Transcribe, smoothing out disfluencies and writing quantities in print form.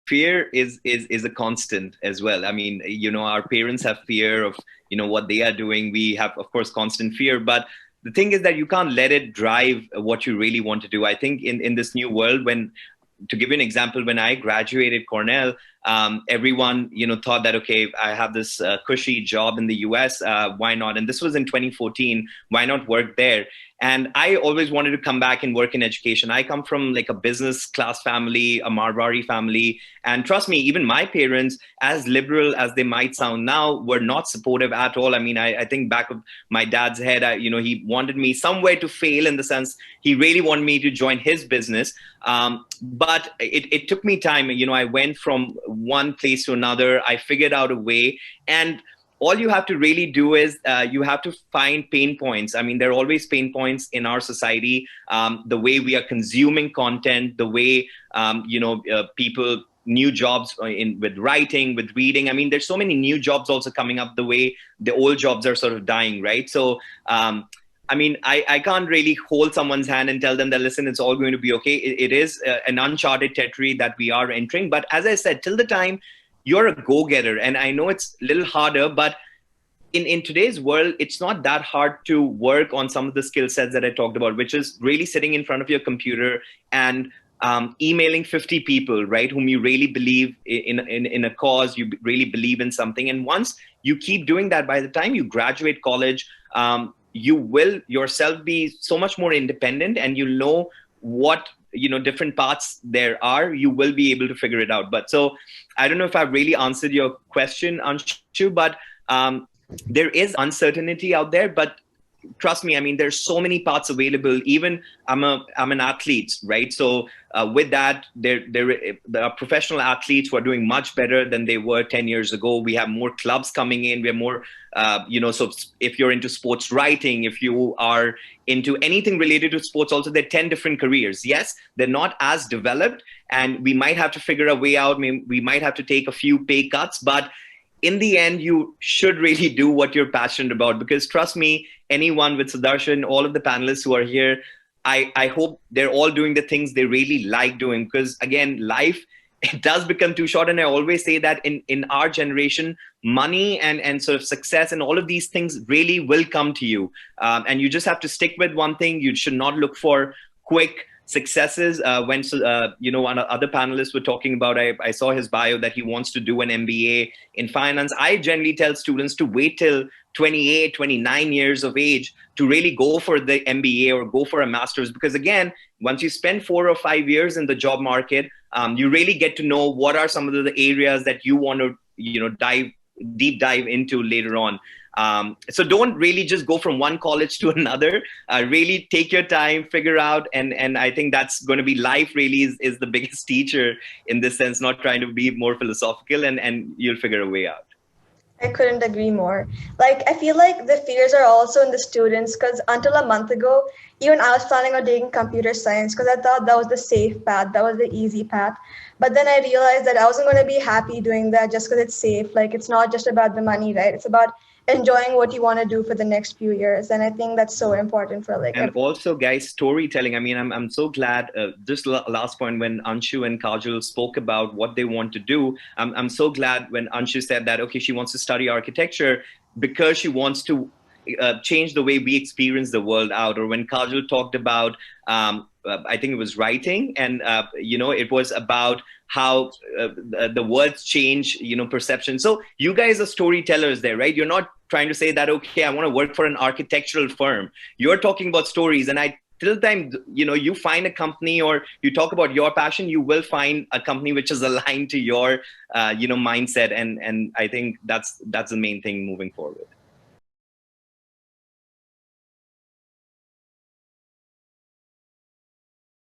fear is a constant as well. I mean, our parents have fear of, what they are doing. We have, of course, constant fear, but the thing is that you can't let it drive what you really want to do. I think in this new world, to give you an example, when I graduated Cornell, everyone, thought that, okay, I have this cushy job in the US, why not? And this was in 2014, why not work there? And I always wanted to come back and work in education. I come from like a business class family, a Marwari family. And trust me, even my parents, as liberal as they might sound now, were not supportive at all. I mean, I think back of my dad's head, he wanted me somewhere to fail, in the sense he really wanted me to join his business. But it took me time. I went from one place to another. I figured out a way. And all you have to really do is you have to find pain points. I mean, there are always pain points in our society. The way we are consuming content, the way, people, new jobs with writing, with reading. I mean, there's so many new jobs also coming up, the way the old jobs are sort of dying, right? So, I mean, I can't really hold someone's hand and tell them that, listen, it's all going to be okay. It is an uncharted territory that we are entering. But as I said, till the time you're a go-getter, and I know it's a little harder, but in today's world, it's not that hard to work on some of the skill sets that I talked about, which is really sitting in front of your computer and emailing 50 people, right, whom you really believe in a cause, you really believe in something. And once you keep doing that, by the time you graduate college, you will yourself be so much more independent, and you'll know what different paths there are. You will be able to figure it out. But so I don't know if I've really answered your question, Anshu, but there is uncertainty out there. But trust me, I mean, there's so many paths available. Even I'm an athlete, right? So with that, there are professional athletes who are doing much better than they were 10 years ago. We have more clubs coming in. We have more, so if you're into sports writing, if you are into anything related to sports, also there are 10 different careers. Yes, they're not as developed, and we might have to figure a way out. We might have to take a few pay cuts, but in the end, you should really do what you're passionate about. Because trust me, anyone with Sudarshan, all of the panelists who are here, I hope they're all doing the things they really like doing. Because again, life, it does become too short. And I always say that in our generation, money and sort of success and all of these things really will come to you. And you just have to stick with one thing. You should not look for quick successes. When one other panelists were talking about, I saw his bio that he wants to do an MBA in finance. I generally tell students to wait till 28, 29 years of age to really go for the MBA or go for a master's. Because again, once you spend 4 or 5 years in the job market, you really get to know what are some of the areas that you want to, deep dive into later on. So don't really just go from one college to another. Really take your time, figure out, and I think that's going to be life. Really is the biggest teacher in this sense. Not trying to be more philosophical, and you'll figure a way out. I couldn't agree more. Like, I feel like the fears are also in the students, because until a month ago, even I was planning on taking computer science because I thought that was the safe path, that was the easy path. But then I realized that I wasn't going to be happy doing that just because it's safe. Like, it's not just about the money, right? It's about enjoying what you want to do for the next few years. And I think that's so important for like. And also, guys, storytelling. I mean, I'm so glad. Just last point, when Anshu and Kajal spoke about what they want to do, I'm so glad when Anshu said that, okay, she wants to study architecture because she wants to change the way we experience the world out. Or when Kajal talked about, I think it was writing, and it was about how the words change, perception. So you guys are storytellers there, right? You're not trying to say that, okay, I want to work for an architectural firm. You're talking about stories. And till the time, you find a company or you talk about your passion, you will find a company which is aligned to your, mindset. And I think that's the main thing moving forward.